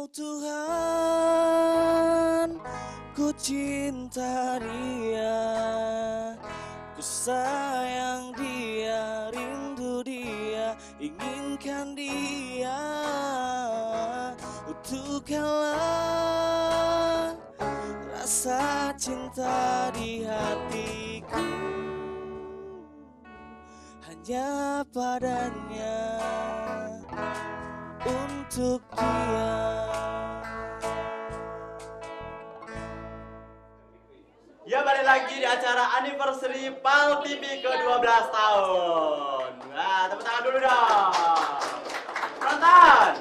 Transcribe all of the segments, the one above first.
Oh Tuhan, ku cinta dia, ku sayang dia, rindu dia, inginkan dia. Utuhkanlah rasa cinta di hatiku, hanya padanya, untuk dia. Ya, balik lagi di acara anniversary PAL TV ke-12 tahun. Nah, tepuk tangan dulu dong. Penonton.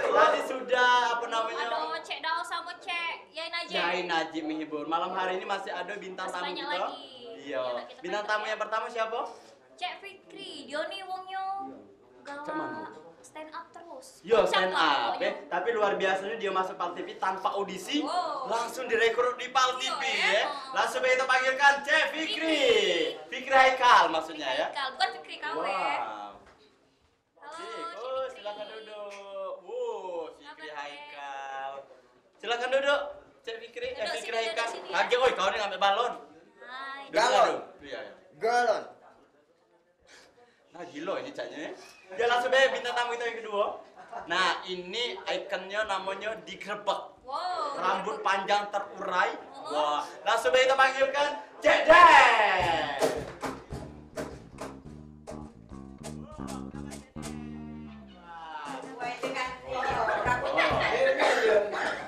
Tadi sudah apa namanya? Aduh, Cek Dao sama Cek Yain aja. Yain Najib menghibur. Malam hari ini masih ada bintang tamu banyak kita. lagi. Iya. Iya, kita Bintang banyak tamu ya. yang pertama siapa? Cek Fikri, Dioni Wongyo. Cek mana? Stand up terus. Yo, Cak stand lah, up. pokoknya. Tapi luar biasanya dia masuk PAL TV tanpa audisi. Wow. Langsung direkrut di PAL Iya, TV ya. ya. Langsung kita panggilkan Cek Fikri. Fikri Haikal maksudnya ya. Haikal, bukan Fikri KW. Wow. Halo, Cik, Cek oh, Fikri. silakan duduk. Wow, Fikri Silakan, Cek. Haikal. Silakan duduk. Cek Fikri, Duduk Fikri sini, Haikal. duduk sini, ya. Kaget, oi, kau ini ngambil balon. Hai. Duduk, Galon. duduk. Iya, iya. Galon. Nah, gila ini caknya ya. Ya langsung deh bintang tamu kita yang kedua. Nah, ini ikonnya namanya digrebek. Wow. Rambut panjang terurai. Oh. Wah, langsung deh kita panggilkan Cek Dep.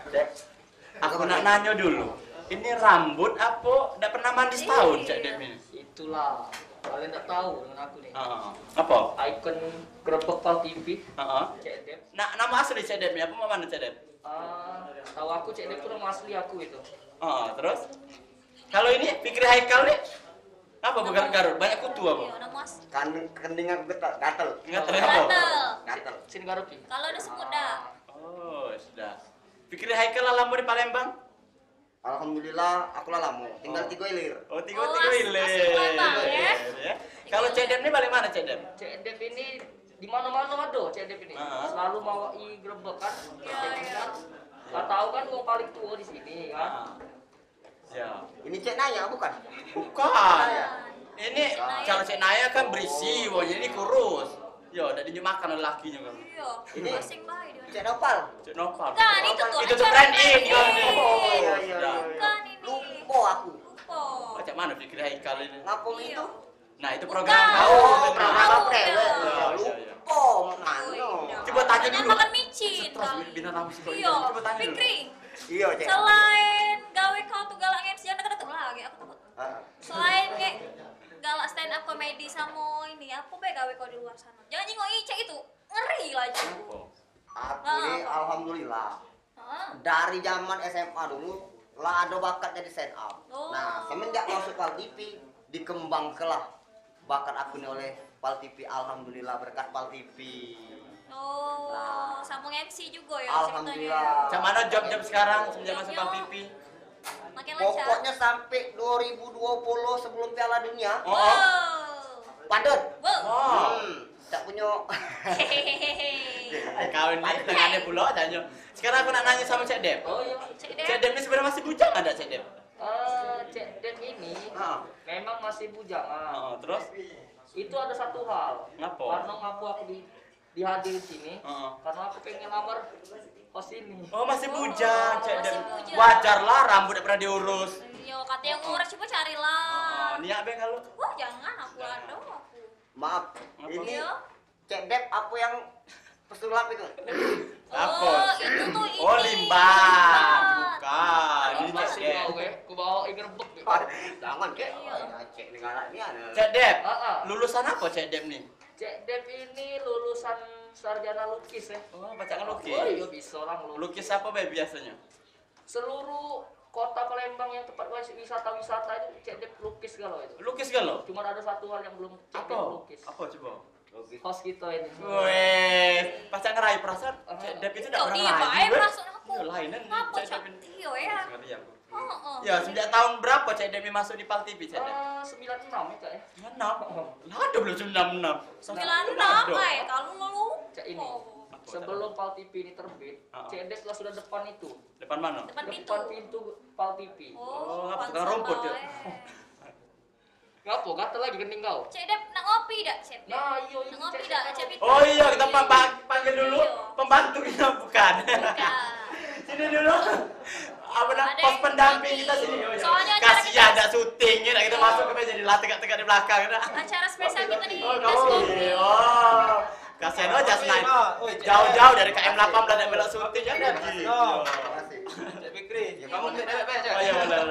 Cek, aku nak nanya dulu. Ini rambut apa? Nggak pernah mandi setahun, Cek Dep ini? Itulah, kalian tak tahu dengan aku nih. Apa? Icon Grebek PAL TV, Heeh. Cek Dep. Nah, nama asli Cek Dep ini apa mana Cek Dep? Tahu aku Cek Dep itu nama asli aku itu. Terus? Kalau ini Fikri Haikal nih? Apa bergarut-garut? Banyak kutu apa? Iya, nama Mas. Kan kening aku gatel. Ingat apa? Gatel. Gatel. Sini garupi. Kalau ada semut dah. Oh, sudah. Fikri Haikal alamu di Palembang? Alhamdulillah aku lalamu. Tinggal 3 ilir. Oh, tiga Oh, ilir. asli Palembang, ya? Ya. Kalau Cek Dep ini balik mana Cek Dep? Cek Dep ini di mana-mana ada Cek Dep ini. Selalu mau grebek kan. Iya, iya. Gak tahu kan gua paling tua di sini kan. Ya. Ini Cek Naya bukan? Bukan. Ini kalau Cek Naya kan berisi, wah ini kurus. Yo, udah dimakan oleh lakinya kan. Iya. Ini- Masing baik dia. Cek Nopal. Cek Nopal. Kan itu tuh. Itu tuh acara brand in. brand in. iya, iya. Bukan ini. Lupa aku. Lupa. Macam mana Fikri Haikal ini? Ngapung Iya. itu? Nah, itu Bukan. program kau. Oh, program Tahu, apa ya. Lupa, Oh, mana? iya. Coba tanya Jangan dulu. makan micin Terus kali. bintang tamu sih. Iya. Coba tanya dulu. Fikri, Iya, Cek. selain gawe kau tuh galak MC, jangan deket-deket lagi, aku takut. Ah, Selain kayak galak stand up komedi sama ini, apa be gawe kau di luar sana? Jangan nyinggung Ica itu, ngeri lah aja. Aku nih alhamdulillah Heeh. dari zaman SMA dulu lah ada bakat jadi stand up. Oh. Nah, semenjak masuk PAL TV dikembangkanlah bakat aku nih oleh PAL TV. Alhamdulillah berkat PAL TV. Oh, Nah. sambung MC juga ya Alhamdulillah. Macam mana job-job sekarang semenjak masuk PAL Jobnya. TV? Makin lancar. Pokoknya sampai 2020 sebelum Piala Dunia, Oh. Wow. padat. Wow. Oh. Tak punya. Hehehe. Kawin ini tangannya pula tanya. Sekarang aku nak nanya sama Cek Dep. Oh iya. Cek Cek deh. Dep ini sebenarnya masih bujang ada Cek Dep? Cek Dep ini Ah. memang masih bujangan. Terus? Itu ada satu hal. Ngapa? Karena ngaku aku dihadir sini. Heeh. Karena aku pengen lamar host ini. Oh masih bujang Cek Dep. masih bujang. Wajar lah rambut tidak pernah diurus. Iya, kata yang ngurus coba carilah. Niat be kalau. Wah, jangan aku ada aku. Maaf, Apa? ini Iya. Cek Dep apa yang pesulap itu? Apa? Oh, itu tuh ini. Oh limbah. Bukan. Ini Ini Cek masih Dep. mau gue, ku bawa grebek. Jangan Cek. Iya. Cek negara ini ada. Cek Dep. Ah. Lulusan apa Cek Dep nih? Cek Dep ini lulusan sarjana lukis ya. Oh bacaan lukis. Oh iya bisa orang lukis. Lukis apa be biasanya? Seluruh kota Palembang yang tempat wisata-wisata itu Cek Dep lukis galau itu. Lukis gak lo? Cuma ada satu hal yang belum Cek Dep Apa? lukis. Apa coba? Host kita ini. Wes, pas ngeraih perasaan Cek Dep itu Kau tidak dia pernah baik ngeraih. perasaan aku. Iya lainan nih Apa Cek Dep ini. cantik ya? Sekali aku. Oh. Ya, sejak tahun berapa Cek Dep masuk di PAL TV Cek Dep? 96 ya Cak ya. 96. Lah ada belum 96. 96, ay, kalau lu Cek ini. Apa sebelum Pal TV ini terbit, Cek Dep lah sudah depan itu. Depan mana? Depan pintu. Depan pintu Pal TV. Oh, ngapa pantesan tukang rumput ya? bae. Ngapo, gatel lagi kening kau. Cek Dep nak ngopi dak, Cek Dep? Nah, iya Nak ngopi dak, Cek Fitri? Oh iya, kita panggil dulu Iya. pembantu kita bukan. Bukan. Sini dulu. Apa namanya? Ada Pos yang pendamping nanti. kita sini. Oh, iya. Soalnya acara Kasihan kita- ada syuting ya, kita Iya. masuk ke meja dilatih tegak-tegak di belakang ya. Acara spesial kita di Oh, Gas Kopi. oh. Kasihan aja Snain. Jauh-jauh dari KM18 dan belok syuting ya kan gitu. Terima kasih. Cek Fikri, Ya, kamu bener. bebek Cek. Oh iya, benar.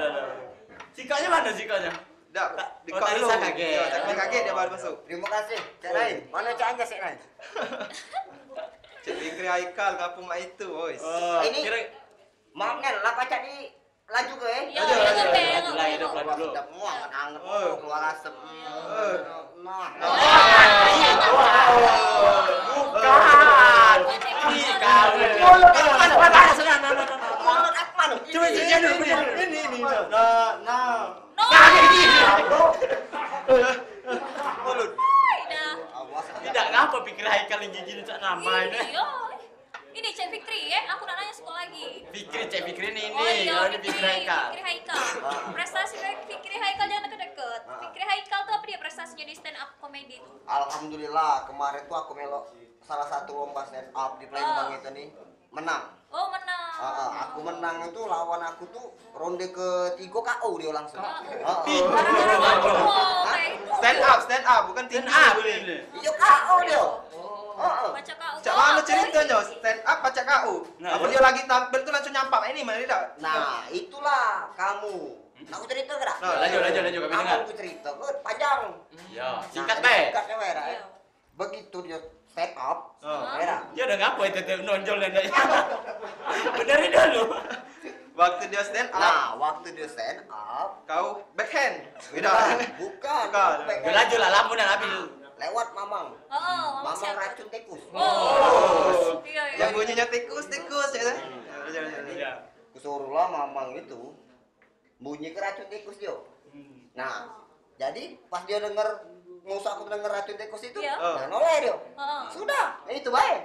Sikanya mana sikanya? Dak, di Oh, kok tadi dulu. saya kaget. Iya, tadi kaget dia baru masuk. Terima kasih. Cek lain. Mana Cek Anja Cek lain? Cek Fikri Haikal kapung mak itu, boys. Oh, Ini- kira Maaf Nel, lah pacak di laju ke Iya, Lanjut, iya, lanjut. Bel. Lanjut lagi, Bel. depan dulu. Sudah muak anget Oh. keluar asap. Nah. Bukan. Ini kali. Mulut apa mana? Coba sini dulu. Ini. Nah. No. Mulut. Dah. Awas. Tidak ngapa pikir Haikal yang gigi cak nama ini. Iya. Ini Cek Fitri ya, aku nak nanya sekolah lagi. Pikir cek pikir ini. Oh iya, Kalau ini pikir Haikal. Fikri Haikal. Prestasi Fikri Haikal jangan deket-deket. Fikri Haikal tuh apa dia prestasinya di stand up comedy itu? Alhamdulillah kemarin tuh aku melok salah satu lomba stand up di Palembang itu nih menang. Oh menang. Aku menang itu lawan aku tuh ronde ketiga KO dia langsung. Gara-gara kamu kayak itu. Stand up, bukan Stand tinggi. up ini. Iya KO dia. Baca kau. Cak mana ceritanya? Stand up baca KU. Nah, Apa iya. dia lagi tampil tuh langsung nyampak ini mana tidak? Nah itulah kamu. Aku cerita gak? Nah, Lanjut kami dengar. Aku cerita, panjang. Ya, Nah, singkat be. Singkatnya merah. Iya. Begitu dia stand up, Oh. merah. Ya udah ngapa itu nonjol dan benerin dulu. Waktu dia stand up, Nah, waktu dia stand up, kau backhand. Beda. bukan. Bukan. Ya lanjut lah lamun dan habis. Lewat Mamang. Oh, Mamang siapa? racun tikus. Oh. Iya, iya. Yang bunyinya tikus ya kan? Ya. Kusuruhlah Mamang itu bunyi ke racun tikus dia. Nah, jadi pas dia denger musuh aku denger racun tikus itu, Iya. nah noleh dia. Heeh. Sudah, itu baik.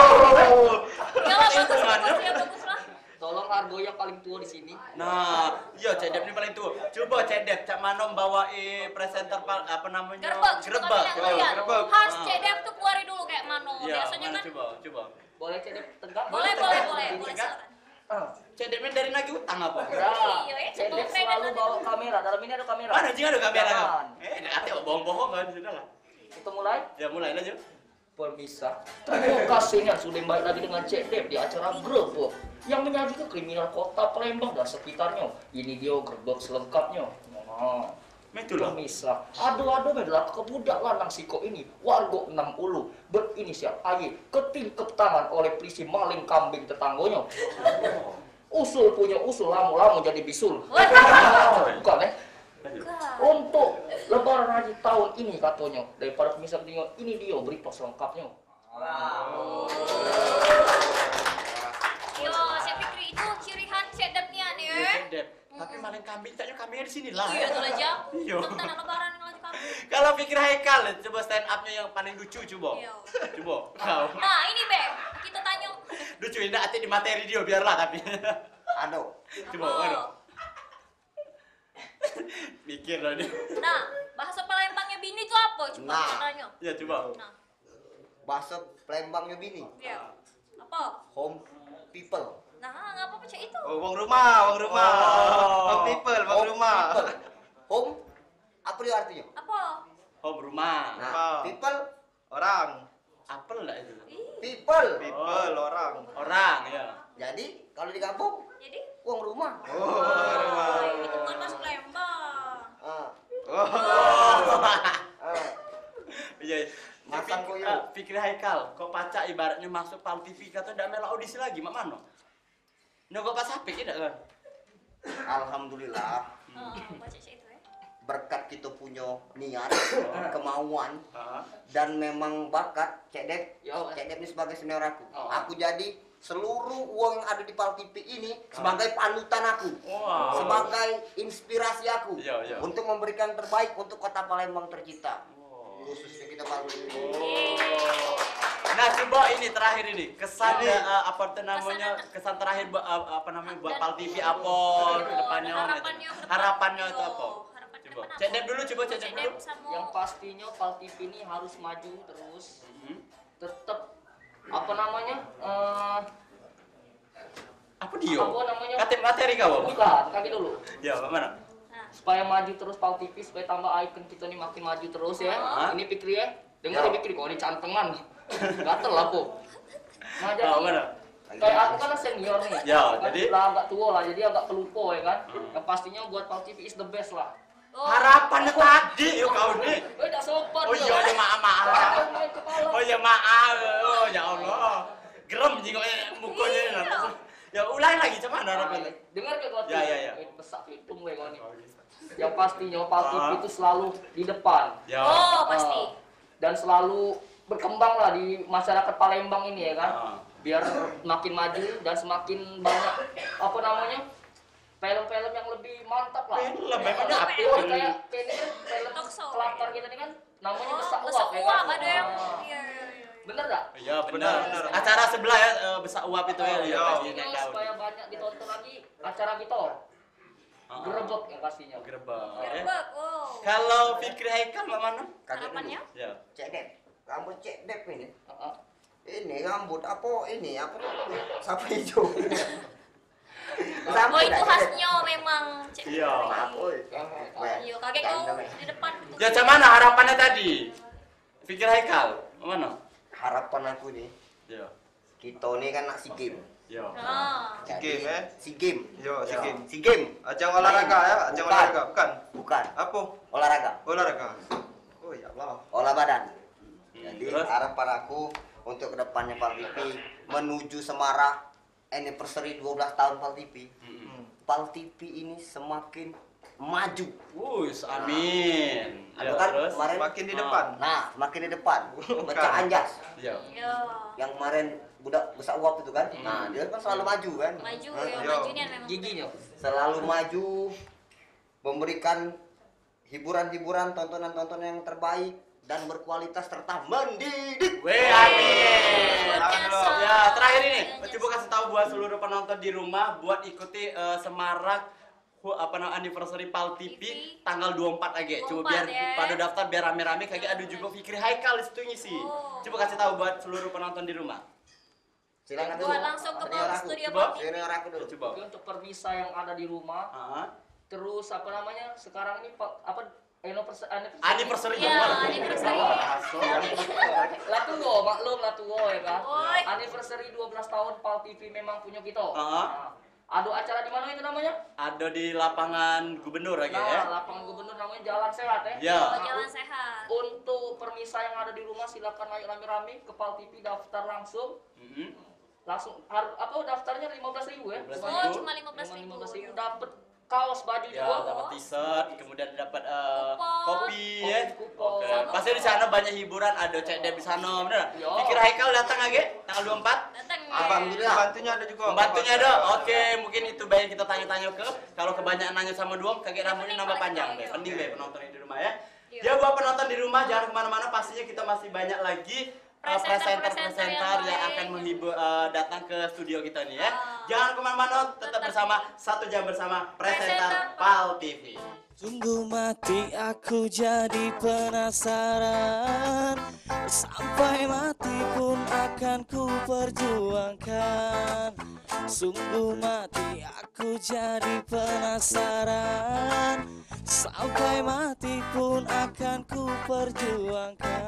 Ya lah bagus ya bagus lah. Tolong Argo yang paling tua di sini. Nah, iya Cek Dep ini paling tua. Coba Cek Dep, Cak Manom bawain presenter apa namanya? Gerbek. Gerbek. gerbek. Harus Cek Dep tuh keluarin dulu kayak Mano. Iya, Biasanya mana kan. coba. Boleh Cek Dep tegak? Boleh Tegak. silakan. Cek Dep ini dari nagih utang apa? Nah, Iya, ya, Cek Dep Cek Dep selalu nanti. bawa kamera. Dalam ini ada kamera. Mana jing ada kamera kan? Jangan. Nanti bohong-bohong kan sudah lah. Kita mulai. Ya mulai aja. Pemirsa, terima kasih yang sudah baik lagi dengan Cek Dep di acara Gerbek yang menyajikan kriminal kota Palembang dan sekitarnya. Ini dia gerbek selengkapnya. Nah, Itulah. pemirsa, adu-adu adalah kebudak lanang siko ini warga 60 berinisial AY ketingkep tangan oleh polisi maling kambing tetanggonya. Usul punya usul, lama-lama jadi bisul. Bukan ya? Untuk lebaran haji tahun ini katanya daripada pemirsa tengok ini dia berita selengkapnya. Yo, Cek Fikri itu ciri khas Cek Depnya nih. Cek Dep. Tapi maling kambing taknya kambingnya di sini lah. Iya tuh aja. Iya. Tentang lebaran lagi kamu. Kalau pikir Haikal, coba stand up-nya yang paling lucu coba. Iya. Coba. Kau. Nah, ini Be, kita tanya. Lucu indah hati di materi dia biarlah tapi. Aduh. Coba, aduh. Mikir lah dia. Nah, bahasa Palembangnya bini itu apa? Coba Nah. kita tanya. Ya coba. Nah, Bahasa Palembangnya bini. iya. Apa? Home people. Nah, nggak apa-apa Cek itu. Oh, wong rumah. Oh. Wong people, wong Home rumah. people. Home apa dia artinya? Apa? Home rumah. Nah, Apa? people, Orang. Apel lah itu. Ih, people. People, orang. Orang ya. Jadi kalau di kampung jadi uang rumah. Oh, rumah. itu bukan bahasa Palembang. Ah, Oh. ah. Iya. Masan koyo. Pikir Haikal, kok paca ibaratnya masuk Pal TV kata ndak melok audisi lagi, mak mano? Nggak pas apik ya kan? Alhamdulillah Baca Cek itu ya. berkat kita punya niat, kemauan Heeh. dan memang bakat Cek Dep. Yo, Cek Dep ini sebagai senior aku. Oh. Aku jadi seluruh uang yang ada di Pal TV ini sebagai panutan aku. Wow. Sebagai inspirasi aku Iya, iya. untuk memberikan terbaik untuk kota Palembang tercinta. khususnya kita Pal TV. Nah, coba ini terakhir ini kesan apa tuh namanya kesan terakhir apa namanya buat Pal TV apa ke depannya harapannya itu apa? Coba cek Dep dulu, coba cek Dep dulu. Yang pastinya Pal TV ini harus maju terus. Tetap apa namanya? Apa dia? Apa namanya? Kata materi kau? Bukan, kaki dulu. Ya, mana? Supaya maju terus Pal TV, supaya tambah icon kita nih makin maju terus ya. Ini pikir ya. Dengar ya pikir kok ini cantengan. Gatel lah po. Nah jadi kayak aku kan senior nih. Ya, kan jadi udah agak tua lah, jadi agak kelupo ya kan. Yang pastinya buat Pal TV is the best lah. Harapannya tadi yuk kau nih. Tidak sopan. Oh iya, maaf. Oh iya maaf. Oh ya Allah. Gerem juga mukanya. Ya ulang lagi cuman harapannya. Dengar ke kau? Ya. Pesak hitung gue kau nih. Yang pastinya Pal TV itu selalu di depan. Ya. Oh, pasti. Dan selalu berkembang lah di masyarakat Palembang ini ya kan. Biar makin maju dan semakin banyak apa namanya? Film-film yang lebih mantap lah. Film memangnya apa? Kayak ini kan film kelakar kita ini kan namanya Besak Uap ya kan. Ada yang Bener gak? Iya benar. Acara sebelah ya Besak Uap itu ya. Pastinya supaya banyak ditonton lagi acara kita. Gerebek yang pastinya. Gerebek. oh. Kalau Fikri Haikal mana? Harapannya? Ya. Cek Dep, rambut Cek Dep ini. Ini rambut apa ini apa sapi hijau. Oh itu khasnya memang. Iya. Iya, kakek kau di depan. Ya macam mana harapannya tadi? Fikri Haikal, mana? Harapan aku nih, Ya. kita nih kan nak SEA Games. Ya. SEA Games SEA Games. Yo, SEA Games. SEA Games. Ajang olahraga ya, ajang olahraga, bukan? Bukan. Apa? Olahraga. Olahraga. Oh ya Allah. Olah badan. Jadi Terus? harapan aku untuk kedepannya Pal TV menuju semarak anniversary 12 tahun Pal TV. Pal TV ini semakin maju. Amin. Ada kan terus? kemarin Makin di depan. Nah, semakin di depan. Baca Anjas. Ya. Yo. Yang kemarin budak Besak Uap itu kan. Nah, dia kan selalu maju kan. Maju Hah? ya, Yo. majunya memang. Giginya. Selalu maju memberikan hiburan-hiburan, tontonan-tontonan yang terbaik dan berkualitas serta mendidik. Weh, amin. Luar biasa. Ya, terakhir ini, coba kasih tahu buat seluruh penonton di rumah buat ikuti semarak apa namanya anniversary Pal TV tanggal 24 aja. Coba 24 biar ya. pada daftar biar rame-rame kayak ada juga Fikri Haikal di situ ngisi. Coba kasih tahu buat seluruh penonton di rumah. Silakan dulu. Buat langsung ke Senior bawah aku. studio Coba. Pal TV. Senior aku dulu. Coba. Jadi untuk permisa yang ada di rumah, terus apa namanya sekarang ini apa Anniversary Ya, anniversary. Latugo, maklum Latugo ya kan. Oi. Anniversary 12 tahun Pal TV memang punya kita. Heeh. Nah, ada acara di mana itu namanya? Ada di lapangan gubernur aja ya. Nah, lapangan gubernur namanya Jalan Sehat ya. Ya. Oh, jalan sehat. Untuk permisa yang ada di rumah silakan ayo rame-rame ke Pal TV daftar langsung. Langsung apa daftarnya 15.000 ya? Oh, cuma 15.000. Dapat kaos baju Ya, juga. dapat t-shirt, kemudian dapat Kupon. kopi ya. Kupon. Oke. Pasti di sana banyak hiburan, ada Cek Dep di sana, bener? Yo. Fikri Haikal datang aja tanggal 24. Datang ya. Alhamdulillah. Pembantunya ada juga. Pembantunya ada. Oke, mungkin itu baik kita tanya-tanya ke. Kalau kebanyakan nanya sama Duom, kaget rambutnya nambah panjang deh. Penting deh penonton di rumah ya. Ya buat penonton di rumah jangan kemana-mana, pastinya kita masih banyak lagi presenter-presenter yang akan menghibur datang ke studio kita nih ya. Jangan kemana-mana, tetap bersama 1 jam bersama presenter Pal TV. Sungguh mati aku jadi penasaran, sampai mati pun akan ku perjuangkan. Sungguh mati aku jadi penasaran, sampai mati pun akan ku perjuangkan.